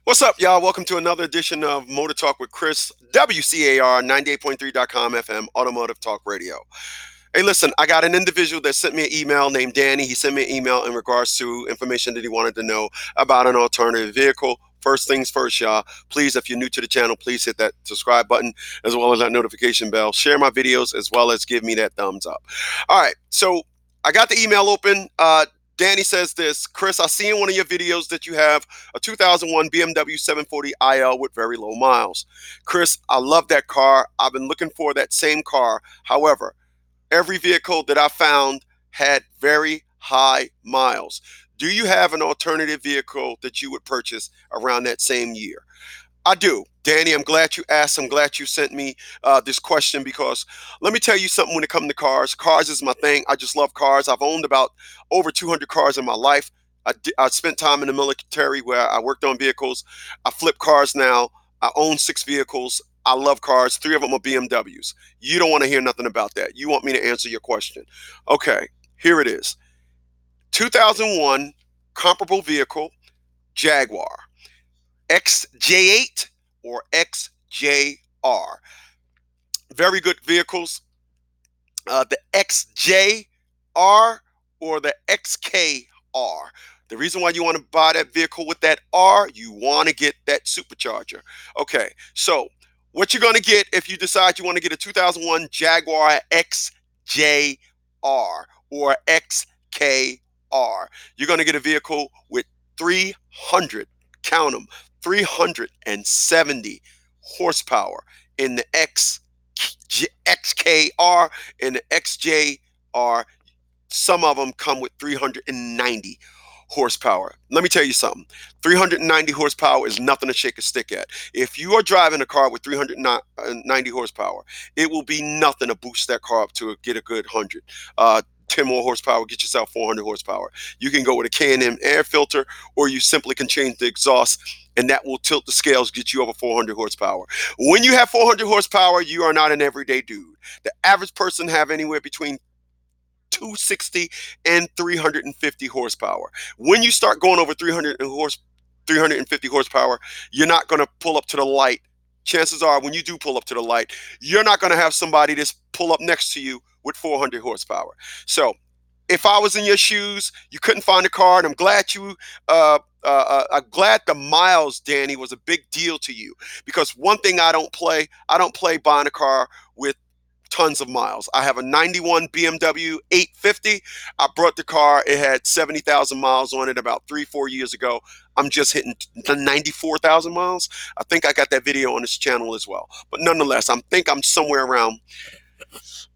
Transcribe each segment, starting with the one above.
What's up, y'all? Welcome to another edition of Motor Talk with Chris, WCAR 98.3.com FM, Automotive Talk Radio. Hey, listen, I got an individual that sent me an email named Danny. He sent me an email in regards to information that he wanted to know about an alternative vehicle. First things first, y'all. Please, if you're new to the channel, please hit that subscribe button as well as that notification bell. Share my videos as well as give me that thumbs up. All right, so I got the email open. Danny says this: Chris, I see in one of your videos that you have a 2001 BMW 740 IL with very low miles. Chris, I love that car. I've been looking for that same car. However, every vehicle that I found had very high miles. Do you have an alternative vehicle that you would purchase around that same year? I do. Danny, I'm glad you asked. I'm glad you sent me this question, because let me tell you something when it comes to cars. Cars is my thing. I just love cars. I've owned about over 200 cars in my life. I spent time in the military where I worked on vehicles. I flip cars now. I own 6 vehicles. I love cars. 3 of them are BMWs. You don't want to hear nothing about that. You want me to answer your question. Okay, here it is. 2001 comparable vehicle, Jaguar XJ8 or XJR. Very good vehicles. The XJR or the XKR. The reason why you want to buy that vehicle with that R, you want to get that supercharger. Okay, so what you're going to get if you decide you want to get a 2001 Jaguar XJR or XKR, you're going to get a vehicle with 300, count them, 370 horsepower. In the XKR and the XJR, some of them come with 390 horsepower. Let me tell you something. 390 horsepower is nothing to shake a stick at. If you are driving a car with 390 horsepower, it will be nothing to boost that car up to get a good 100. 10 more horsepower, get yourself 400 horsepower. You can go with a K&M air filter, or you simply can change the exhaust, and that will tilt the scales, get you over 400 horsepower. When you have 400 horsepower, you are not an everyday dude. The average person have anywhere between 260 and 350 horsepower. When you start going over 350 horsepower, you're not going to pull up to the light. Chances are, when you do pull up to the light, you're not going to have somebody that's pull up next to you with 400 horsepower. So if I was in your shoes, you couldn't find a car, and I'm glad the miles, Danny, was a big deal to you, because one thing I don't play buying a car with tons of miles. I have a 91 BMW 850. I brought the car. It had 70,000 miles on it about 3-4 years ago. I'm just hitting the 94,000 miles. I think I got that video on this channel as well. But nonetheless, I'm somewhere around,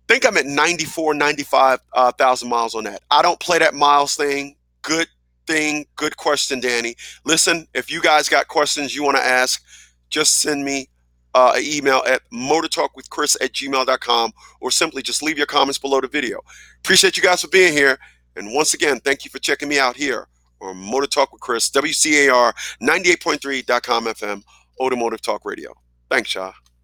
I'm at 94, 95,000 miles on that. I don't play that miles thing. Good thing. Good question, Danny. Listen, if you guys got questions you want to ask, just send me an email at motortalkwithchris@gmail.com, or simply just leave your comments below the video. Appreciate you guys for being here. And once again, thank you for checking me out here on Motor Talk with Chris, WCAR 98.3.com FM, Automotive Talk Radio. Thanks, y'all.